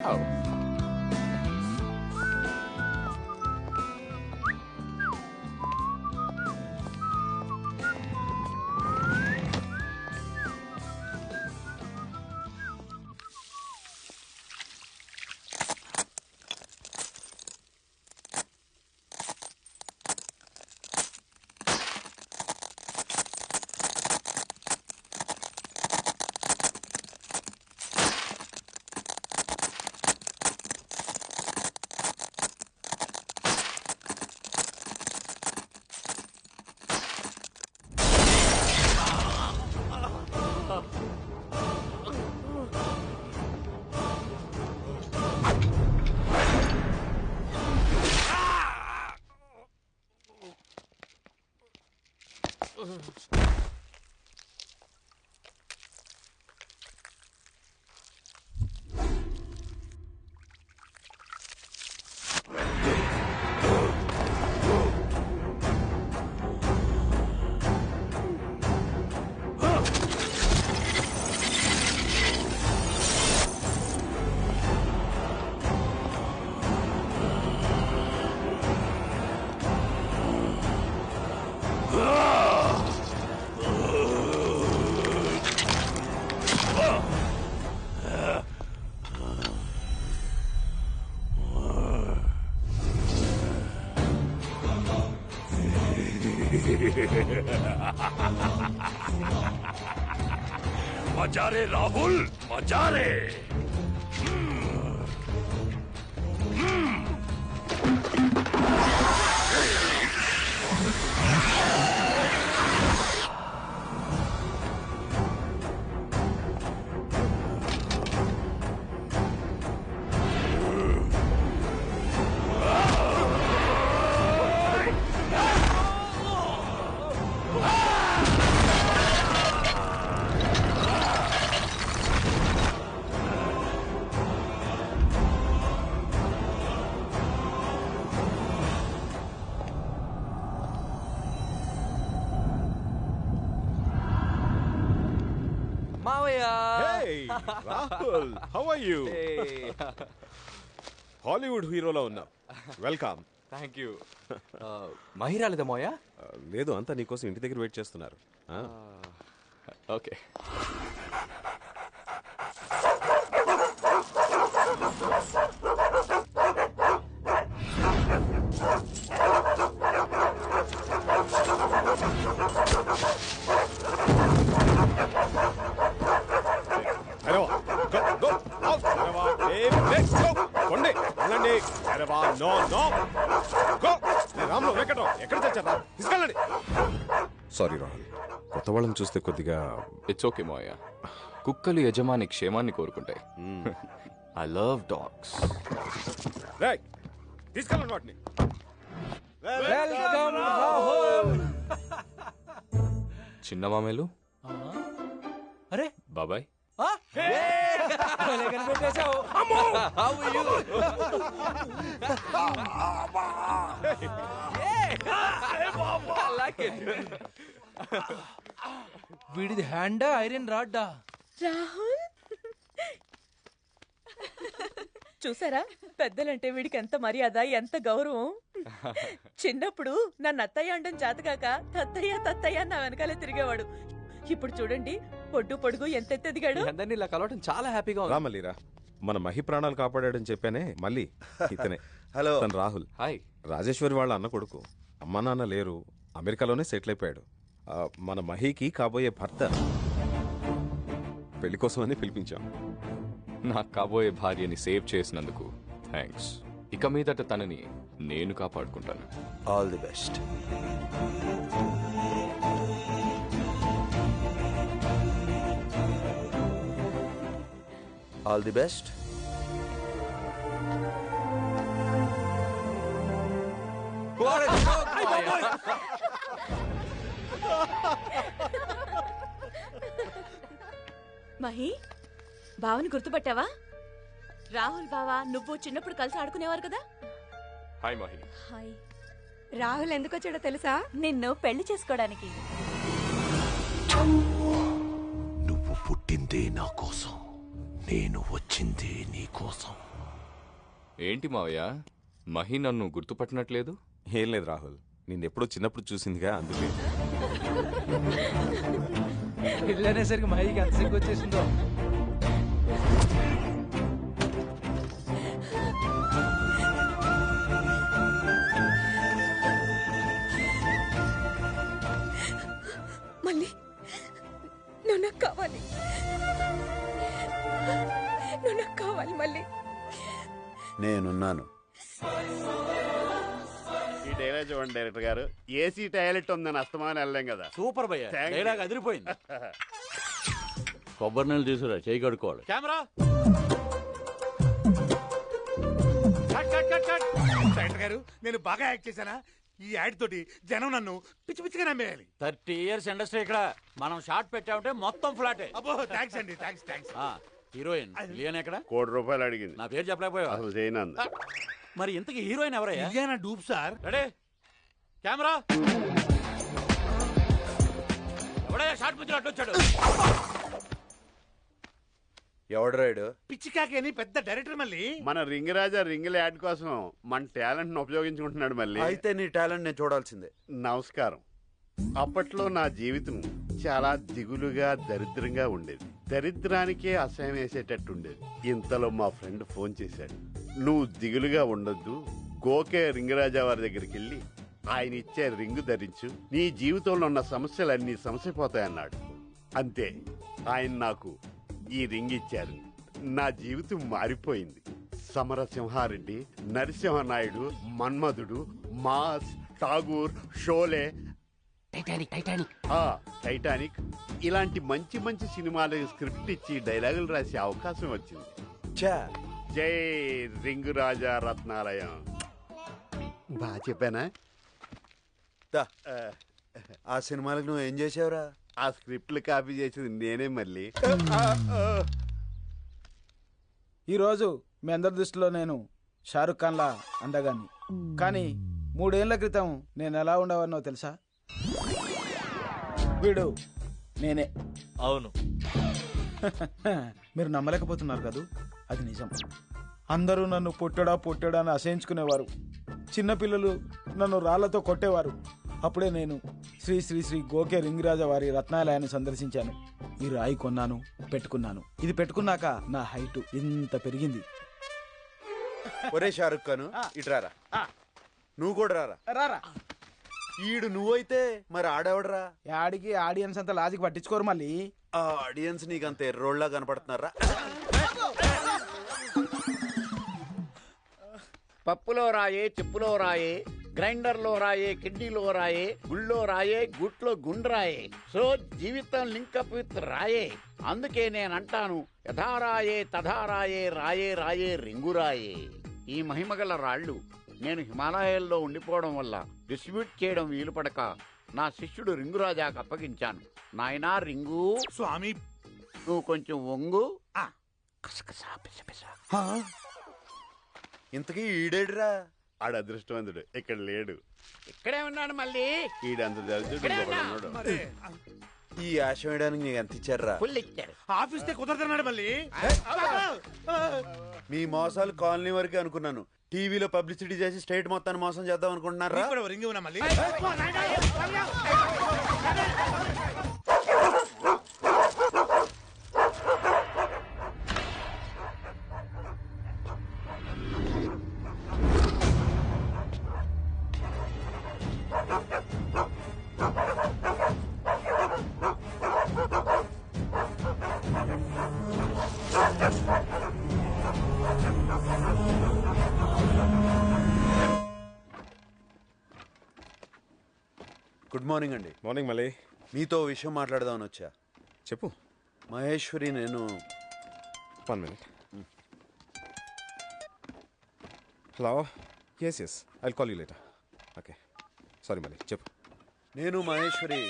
मजा रे राहुल, मजा रे। Hey, Rahul, how are you? Hey. Hollywood హీరోలో ఉన్నావు. వెల్కమ్. Thank you. మహి రాలేదా మోయా? లేదు, అంతా నీకోసం ఇంటి దగ్గర వెయిట్ చేస్తున్నారు. ఓకే. సారీ రాహుల్, కొత్త వాళ్ళని చూస్తే కొద్దిగా. ఇట్స్ ఓకే మోయా. కుక్కలు యజమాని క్షేమాన్ని కోరుకుంటాయి. I love dogs. తీసుకెళ్ళండి వాటిని. చిన్న మామేలు. అరే బాబాయ్. వీడిది హ్యాండా ఐరన్ రాడ్డా? రాహుల్ చూసారా, పెద్దలంటే వీడికి ఎంత మర్యాద, ఎంత గౌరవం. చిన్నప్పుడు నన్ను అత్తయ్య అండం చేతకాక తత్తయ్య తత్తయ్య నా వెనకాలే తిరిగేవాడు. ఇప్పుడు చూడండి, పొడ్డు పొడుగు ఎంత ఎత్తెదిగాడు. అందరినీ ఇలా కలవటం చాలా హ్యాపీగా ఉంది. రామలీరా, మన మహి ప్రాణాలు కాపాడాడని చెప్పానే, మళ్ళీ ఇతనే. హలో, తను రాహుల్. హాయ్. రాజేశ్వరి వాళ్ళ అన్న కొడుకు. అమ్మా నాన్న లేరు, అమెరికాలోనే సెటిల్ అయిపోయాడు. మన మహికి కాబోయే భర్త. పెళ్లి కోసమని పిలిపించాం. నాకు కాబోయే భార్యని సేవ్ చేసినందుకు థ్యాంక్స్. ఇక మీదట తనని నేను కాపాడుకుంటాను. All the best. All the best. Mahi, బావని గుర్తుపట్టావా? రాహుల్ బావా, నువ్వు చిన్నప్పుడు కలిసి ఆడుకునేవారు కదా. హాయ్ మహి. హాయ్. రాహుల్ ఎందుకు వచ్చాడో తెలుసా? నిన్ను పెళ్లి చేసుకోవడానికి. నువ్వు పుట్టిందే నా కోసం, నేను వచ్చిందే నీ కోసం. ఏంటి మావయ్య మహి నన్ను గుర్తుపట్టినట్లేదు? ఏం లేదు రాహుల్, నిన్నెప్పుడో చిన్నప్పుడు చూసిందిగా అందుకే. పెళ్ళనేసరికి మహికి ఎంత సిగ్గు వచ్చేసిందో. మళ్ళీ నువ్వు నాకు కావాలి, నువ్వు నాకు కావాలి మళ్ళీ. నేనున్నాను. ఈ డైలాగ్ చూడండి డైరెక్టర్ గారు, ఏసీ టాయిలెట్ ఉందని అస్తమానం వెళ్ళలేం కదా. సూపర్ భయ్య, Thank you. డైలాగ్ అదిరిపోయింది. కొబ్బరి నీళ్ళు తీసుకురా, చేయి కడుక్కోవాలి. కెమెరా డైరెక్టర్ గారు, నేను బాగా యాక్ట్ చేశానా? ఈ యాడ్ తోటి జనం నన్ను పిచ్చి పిచ్చిగా నమ్మేయాలి. 30 years ఇండస్ట్రీ ఇక్కడ. మనం షార్ట్ పెట్టామంటే మొత్తం ఫ్లాటే. అబ్బో థ్యాంక్స్ అండి, థ్యాంక్స్. హీరోయిన్ లియన్ ఎక్కడ? ₹1 కోటి అడిగింది. నా పేరు చెప్పలేకపోయావా? అసలు చేయనంది. మరి ఇంతకి హీరోయిన్ ఎవరయ్యా? Ileana dupe sir. Ready camera. ఎవడయ్యా షార్ట్ పిచ్చి అట్టు వచ్చాడు? ఎవడు రాయుడు? పిచ్చి కాకి అని పెద్ద డైరెక్టర్ మళ్ళీ. మన రింగ్ రాజా రింగుల యాడ్ కోసం మన టాలెంట్ ను ఉపయోగించుకుంటున్నాడు మళ్ళీ. అయితే నీ టాలెంట్ నేను చూడాల్సిందే. నమస్కారం. అప్పట్లో నా జీవితం చాలా దిగులుగా దరిద్రంగా ఉండేది. దరిద్రానికే అసహ్యం వేసేటట్టు ఉండేది. ఇంతలో మా ఫ్రెండ్ ఫోన్ చేశాడు, నువ్వు దిగులుగా ఉండొద్దు, గోకే రింగరాజా వారి దగ్గరికి వెళ్ళి ఆయన ఇచ్చే రింగు ధరించు, నీ జీవితంలో ఉన్న సమస్యలన్నీ సమసిపోతాయన్నాడు. అంతే, ఆయన నాకు ఈ రింగ్ ఇచ్చారు. నా జీవితం మారిపోయింది. సమరసింహారెడ్డి, నరసింహనాయుడు, మన్మధుడు, మాస్, ఠాగూర్, షోలే, టైటానిక్ ఇలాంటి మంచి మంచి సినిమాలకు స్క్రిప్ట్ ఇచ్చి డైలాగులు రాసే అవకాశం వచ్చింది. జై రింగు రాజా రత్నాలయం. బాగా చెప్పానా? ఆ సినిమాలకు నువ్వు ఏం చేసావురా? ఆ స్క్రిప్ట్లు కాపీ చేసేది నేనే మళ్ళీ. ఈరోజు మీ అందరి దృష్టిలో నేను షారుఖ్ ఖాన్లా అందగాన్ని, కానీ 3 ఏళ్ల క్రితం నేను ఎలా ఉండేవాడినో తెలుసా? వీడు నేనే. అవును. మీరు నమ్మలేకపోతున్నారు కదూ, అది నిజం. అందరూ నన్ను పొట్టడా అని అసహించుకునేవారు. చిన్నపిల్లలు నన్ను రాళ్లతో కొట్టేవారు. అప్పుడే నేను శ్రీ శ్రీ శ్రీ గోకే రింగిరాజా వారి రత్నాలయాన్ని సందర్శించాను. ఈ రాయి కొన్నాను, పెట్టుకున్నాను. ఇది పెట్టుకున్నాక నా హైట్ ఇంత పెరిగింది. ఒరే షారుఖ్ ఖాన్, ఇటురారా. నువ్వు కూడా రారా. రారా. ఈడు నువ్వైతే మరి ఆడేవడరా? యాడికి ఆడియన్స్ అంతా లాజిక్ పట్టించుకోరు మళ్ళీ. ఆ ఆడియన్స్ నీకంత ఎర్రోళ్ళ కనపడుతున్నారా? పప్పులో రాయే, చెప్పులో రాయే, గ్రైండర్లో రాయే, కిడ్నీలో రాయే, గుళ్ళో రాయే, గుట్లో గుండ్రాయే. సో జీవితం లింకప్ విత్ రాయే. అందుకే నేనంటాను, యథారాయే తథారాయే, రాయే రాయే రింగురాయే. ఈ మహిమగల రాళ్ళు నేను హిమాలయాల్లో ఉండిపోవడం వల్ల డిస్ట్రిబ్యూట్ చేయడం వీలు పడక నా శిష్యుడు రింగురాజాకు అప్పగించాను. నాయనా రింగు స్వామి, నువ్వు కొంచెం వంగు. ఇంతకీ ఈడేడురా? ఆడ అదృష్టవంతుడు, ఇక్కడ లేడు. ఇక్కడే ఉన్నాడు మళ్ళీ. ఈడంత దరిద్రుడు. ఈ ఆశ వేయడానికి నీకు ఎంత ఇచ్చారా? ఫుల్ ఇచ్చారు. ఆఫీస్ తే కుదరదన్నాడు మళ్ళీ. మీ మోసాలు కాలనీ వరకే అనుకున్నాను. టీవీలో పబ్లిసిటీ చేసి స్టేట్ మొత్తాన్ని మోసం చేద్దాం అనుకుంటున్నారా? రింగ్ ఉన్నా మళ్ళీ. గుడ్ మార్నింగ్ అండి. మార్నింగ్ మళ్ళీ. మీతో విషయం మాట్లాడదామని వచ్చా. చెప్పు. మహేశ్వరి నేను 1 minute. Hello. Yes I'll call you later. Okay, sorry మళ్ళీ చెప్పు. నేను మహేశ్వరి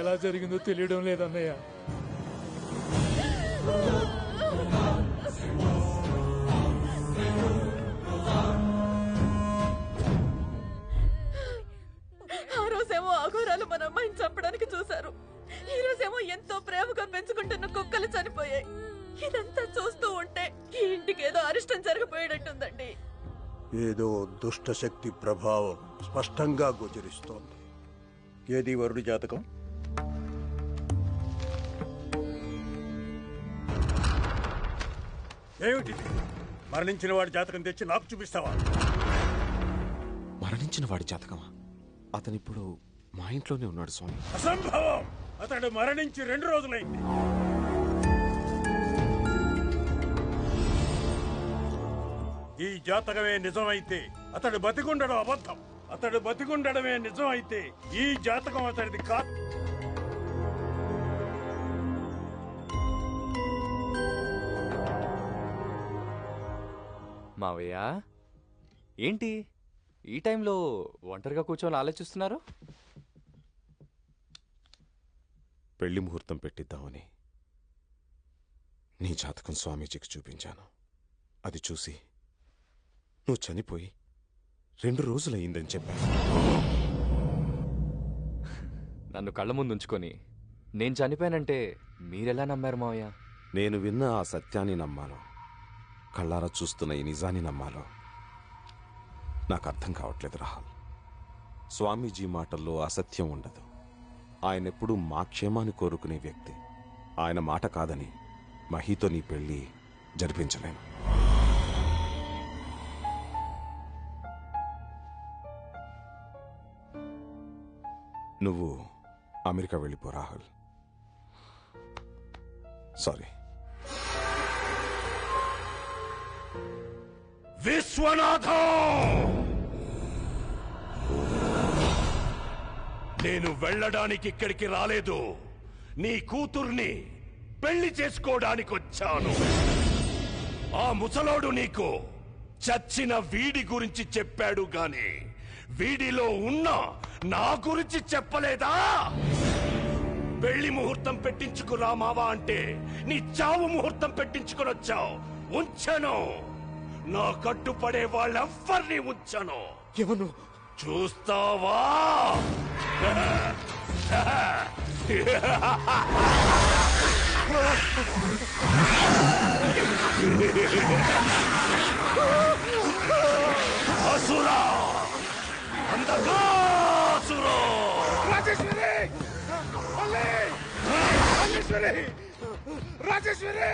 ఎలా జరిగిందో తెలియడం లేదన్నయ్య. ఇన్నాళ్ళు మన అమ్మాయిని చంపడానికి చూశారు. ఈ రోజేమో ఎంతో ప్రేమగా పెంచుకుంటున్న కుక్కలు చనిపోయాయి. ఇదంతా చూస్తూ ఉంటే ఈ ఇంటికి ఏదో అరిష్టం జరగబోయేటట్టుందండి. ఏదో దుష్ట శక్తి ప్రభావం స్పష్టంగా గోచరిస్తోంది. ఏది వరుడి జాతకం? ఏమిటిది? మరణించిన వాడి జాతకం తెచ్చి నాకు చూపిస్తావా? మరణించిన వాడి జాతకమా? అతనిప్పుడు మా ఇంట్లోనే ఉన్నాడు స్వామి. అసంభవం! అతడు మరణించి 2 రోజులైంది. ఈ జాతకమే నిజమైతే అతడు బతికుండడం అబద్ధం. అతడు బతికుండడమే నిజం అయితే ఈ జాతకం అతడిది కాదు. మావయ్య ఏంటి ఈ టైంలో ఒంటరిగా కూర్చొని ఆలోచిస్తున్నారు? పెళ్లి ముహూర్తం పెట్టిద్దామని నీ జాతకం స్వామీజీకి చూపించాను. అది చూసి నువ్వు చనిపోయి 2 రోజులయ్యిందని చెప్పాను. నన్ను కళ్ళ ముందు ఉంచుకొని నేను చనిపోయానంటే మీరెలా నమ్మారు మావయ్య? నేను విన్న ఆ సత్యాన్ని నమ్మాలో, కళ్ళారా చూస్తున్న ఈ నిజాన్ని నమ్మాలో నాకు అర్థం కావట్లేదు రాహుల్. స్వామీజీ మాటల్లో అసత్యం ఉండదు. ఆయనెప్పుడూ మా క్షేమాన్ని కోరుకునే వ్యక్తి. ఆయన మాట కాదని మహీతో నీ పెళ్లి జరిపించలేను. నువ్వు అమెరికా వెళ్ళిపో రాహుల్. సారీ. విశ్వనాథం, నేను వెళ్ళడానికి ఇక్కడికి రాలేదు. నీ కూతుర్ని పెళ్లి చేసుకోవడానికి వచ్చాను. ఆ ముసలోడు నీకు చచ్చిన వీడి గురించి చెప్పాడు గాని వీడిలో ఉన్న నా గురించి చెప్పలేదా? పెళ్లి ముహూర్తం పెట్టించుకురా మావా అంటే నీ చావు ముహూర్తం పెట్టించుకుని వచ్చావు. ఉంచను. నా కట్టుపడే వాళ్ళెవ్వరిని ఉంచను. ఎవరు చూస్తావా? అసురా, అంధకాసురా! రాజేశ్వరి! రాజేశ్వరి! రాజేశ్వరి!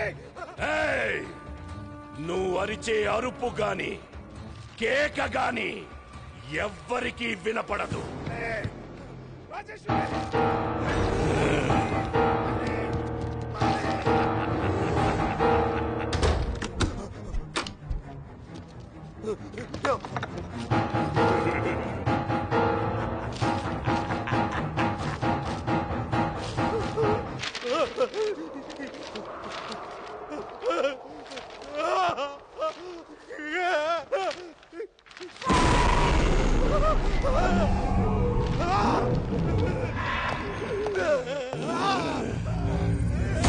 ఏయ్! నువ్వు అరిచే అరుపు గాని కేక గాని ఎవ్వరికీ వినపడదు.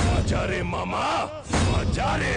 Majare mama, majare.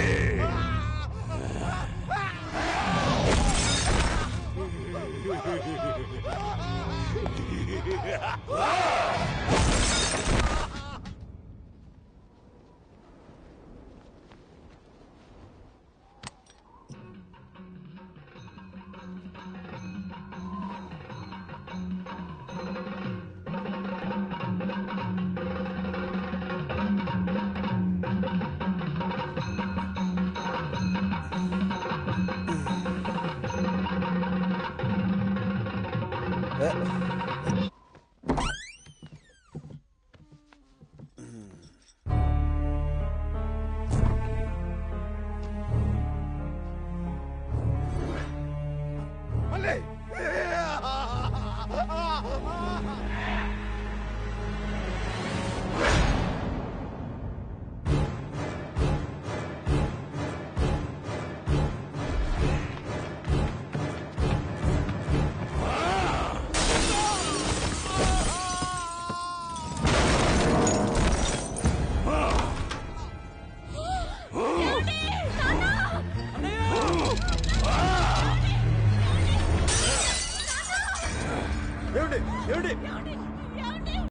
ఏమిటి?